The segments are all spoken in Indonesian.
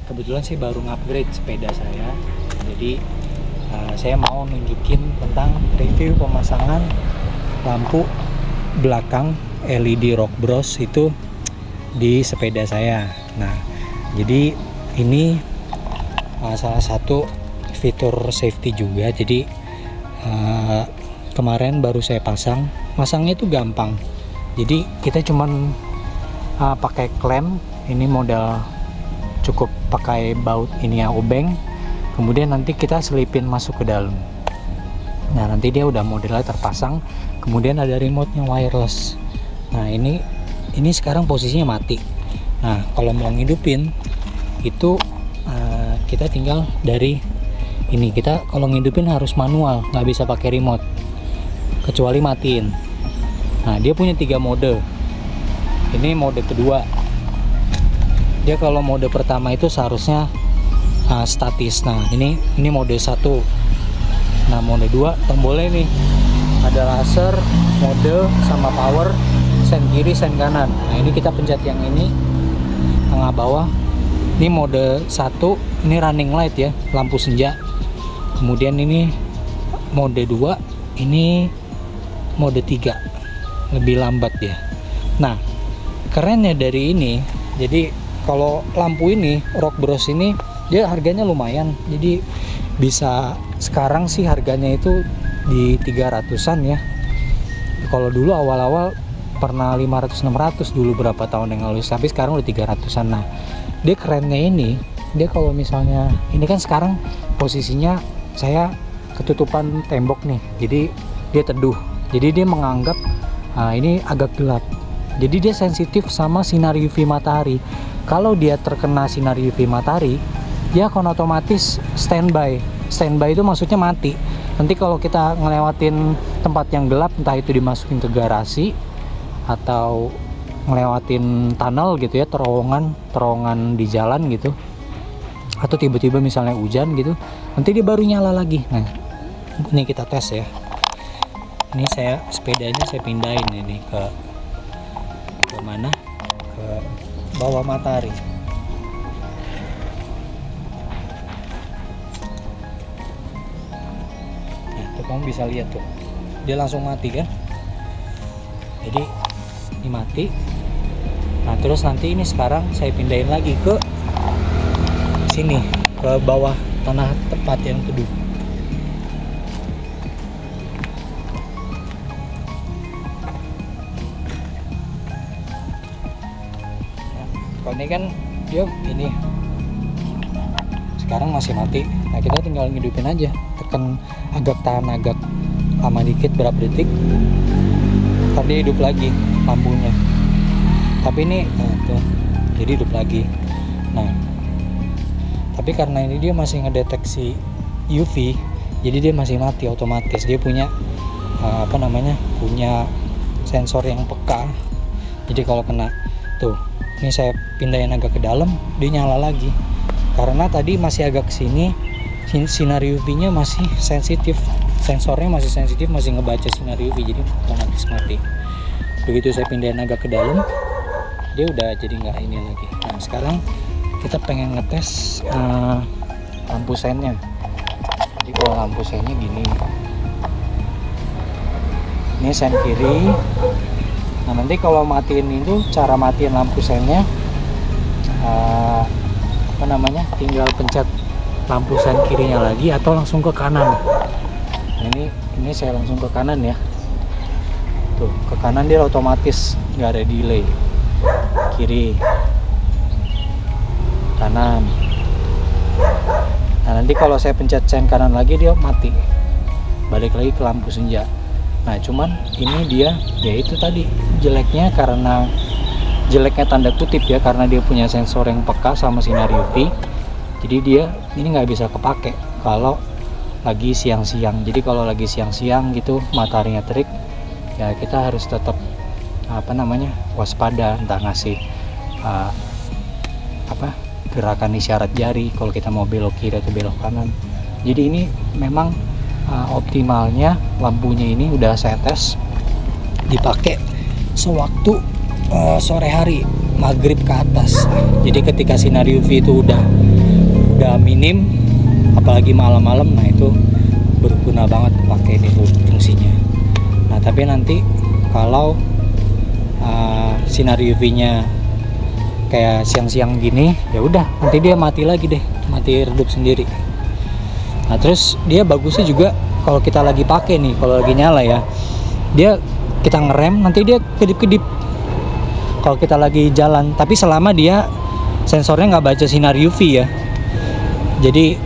kebetulan sih baru upgrade sepeda saya. Jadi saya mau nunjukin tentang review pemasangan lampu belakang LED Rock Bros itu di sepeda saya. Nah, jadi ini salah satu fitur safety juga. Jadi kemarin baru saya pasangnya itu gampang. Jadi kita cuman pakai klem, ini model cukup pakai baut ini ya, obeng. Kemudian nanti kita selipin masuk ke dalam. Nah, nanti dia udah modelnya terpasang. Kemudian ada remote-nya wireless. Nah, ini sekarang posisinya mati. Nah, kalau mau ngidupin itu kita tinggal dari ini. Kita kalau ngidupin harus manual, nggak bisa pakai remote kecuali matiin. Nah, dia punya 3 mode. Ini mode kedua. Dia kalau mode pertama itu seharusnya statis. Nah, ini mode 1. Nah, mode 2 tombolnya nih ada laser, mode sama power, sen kiri, sen kanan. Nah, ini kita pencet yang ini tengah bawah. Ini mode 1, ini running light ya, lampu senja. Kemudian ini mode 2, ini mode 3, lebih lambat ya. Nah, kerennya dari ini, jadi kalau lampu ini Rock Bros ini dia harganya lumayan. Jadi bisa sekarang sih harganya itu di 300-an ya. Kalau dulu awal-awal pernah 500-600 dulu beberapa tahun yang lalu, tapi sekarang udah 300-an. Nah, dia kerennya ini, dia kalau misalnya ini kan sekarang posisinya saya ketutupan tembok nih, jadi dia teduh. Jadi dia menganggap ini agak gelap. Jadi dia sensitif sama sinar UV matahari. Kalau dia terkena sinar UV matahari, dia akan otomatis standby. Standby itu maksudnya mati. Nanti kalau kita ngelewatin tempat yang gelap, entah itu dimasukin ke garasi atau ngelewatin tunnel gitu ya, terowongan di jalan gitu, atau tiba-tiba misalnya hujan gitu, nanti dia baru nyala lagi. Nah, ini kita tes ya. Ini sepedanya saya pindahin ini ke mana? Ke bawah matahari. Nah, tuh kamu bisa lihat tuh, dia langsung mati kan? Jadi ini mati. Nah, terus nanti ini sekarang saya pindahin lagi ke sini, ke bawah tanah tempat yang teduh. Kalau ini kan dia ini sekarang masih mati. Nah, kita tinggal ngidupin aja, tekan tahan agak lama dikit, berapa detik, ntar dia hidup lagi lampunya. Tapi ini tuh, jadi hidup lagi. Nah, tapi karena ini dia masih ngedeteksi UV, jadi dia masih mati otomatis. Dia punya punya sensor yang peka. Jadi kalau kena tuh, ini saya pindahin agak ke dalam, dia nyala lagi. Karena tadi masih agak ke sini, sinar UV-nya masih sensitif. Sensornya masih sensitif, masih ngebaca sinar UV, jadi otomatis mati. Begitu saya pindahin agak ke dalam, dia udah jadi nggak ini lagi. Nah, sekarang kita pengen ngetes lampu sennya. Jadi kalau lampu sennya gini, ini sen kiri. Nah, nanti kalau matiin itu, cara matiin lampu sennya tinggal pencet lampu sen kirinya lagi atau langsung ke kanan. Nah, ini saya langsung ke kanan ya. Tuh, ke kanan dia otomatis nggak ada delay. Kiri, kanan. Nah, nanti kalau saya pencet sen kanan lagi, dia mati, balik lagi ke lampu senja. Nah, cuman ini dia ya itu tadi jeleknya, karena jeleknya tanda kutip ya, karena dia punya sensor yang peka sama sinar UV. Jadi dia ini nggak bisa kepake kalau lagi siang-siang. Jadi kalau lagi siang-siang gitu, mataharinya terik, ya kita harus tetap waspada, entah ngasih gerakan isyarat jari kalau kita mau belok kiri atau belok kanan. Jadi ini memang optimalnya lampunya ini udah saya tes dipakai sewaktu sore hari, maghrib ke atas. Jadi ketika sinar UV itu udah udah minim, apalagi malam-malam, nah itu berguna banget pakai ini fungsinya. Nah tapi nanti kalau sinar UV-nya kayak siang-siang gini, ya udah nanti dia mati lagi deh, mati redup sendiri. Nah terus dia bagusnya juga kalau kita lagi pakai nih, kalau lagi nyala ya, dia kita ngerem nanti dia kedip-kedip kalau kita lagi jalan, tapi selama dia sensornya nggak baca sinar UV ya. Jadi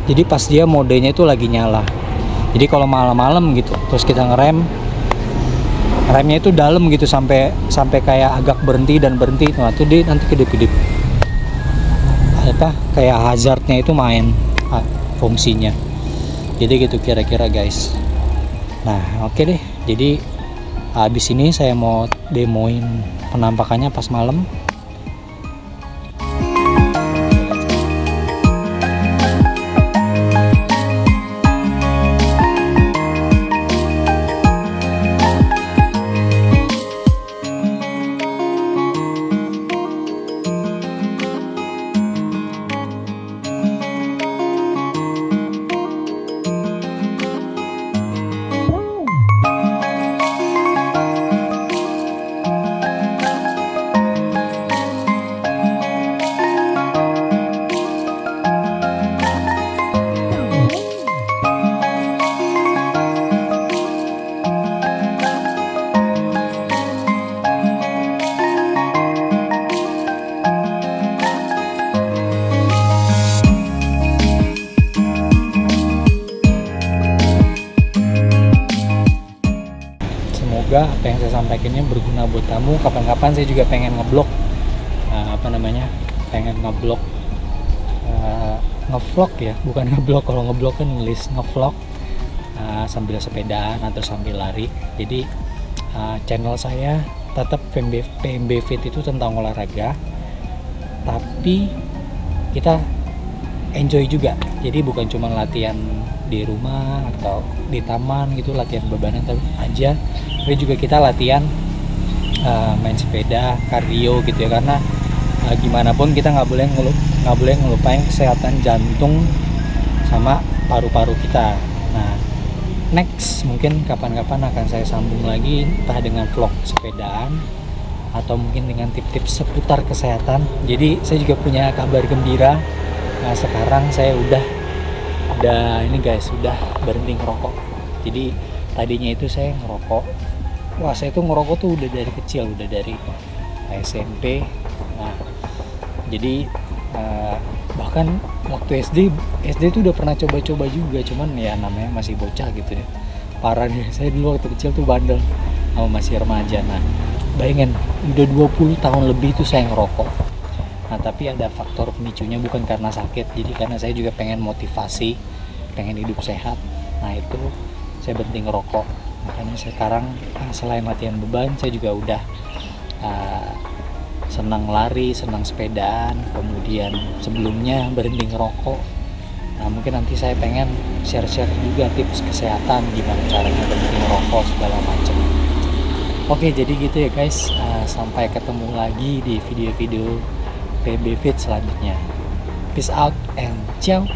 jadi pas dia modenya itu lagi nyala. Jadi kalau malam-malam gitu terus kita ngerem, remnya itu dalam gitu sampai kayak agak berhenti, nah itu dia nanti kedip-kedip, kayak hazardnya itu main fungsinya. Jadi gitu kira-kira guys. Nah oke deh, jadi habis ini saya mau demoin penampakannya pas malam. Semoga apa yang saya sampaikannya berguna buat kamu. Kapan-kapan saya juga pengen ngeblog pengen ngeblog ngevlog ya, bukan ngeblog. Kalau ngeblog kan nulis ngevlog sambil sepedaan atau sambil lari. Jadi channel saya tetap PMB Fit itu tentang olahraga, tapi kita enjoy juga. Jadi bukan cuma latihan di rumah atau di taman gitu, latihan bebanan aja, tapi juga kita latihan main sepeda, kardio gitu ya, karena gimana pun kita nggak boleh ngelupain kesehatan jantung sama paru-paru kita. Nah next mungkin kapan-kapan akan saya sambung lagi, entah dengan vlog sepedaan atau mungkin dengan tips-tips seputar kesehatan. Jadi saya juga punya kabar gembira. Nah sekarang saya udah ini guys, udah berhenti ngerokok. Jadi tadinya itu saya ngerokok, wah saya tuh ngerokok tuh udah dari kecil, udah dari SMP. Nah jadi bahkan waktu SD tuh udah pernah coba-coba juga, cuman ya namanya masih bocah gitu ya. Parah nih, saya dulu waktu kecil tuh bandel sama masih remaja. Nah bayangin udah 20 tahun lebih tuh saya ngerokok. Nah tapi ada faktor pemicunya, bukan karena sakit, jadi karena saya juga pengen motivasi, pengen hidup sehat. Nah itu saya berhenti ngerokok. Makanya sekarang selain latihan beban, saya juga udah senang lari, senang sepedaan, kemudian sebelumnya berhenti ngerokok. Nah mungkin nanti saya pengen share-share juga tips kesehatan, gimana caranya berhenti ngerokok segala macam. Oke jadi gitu ya guys, sampai ketemu lagi di video-video PMB Fit selanjutnya. Peace out and ciao.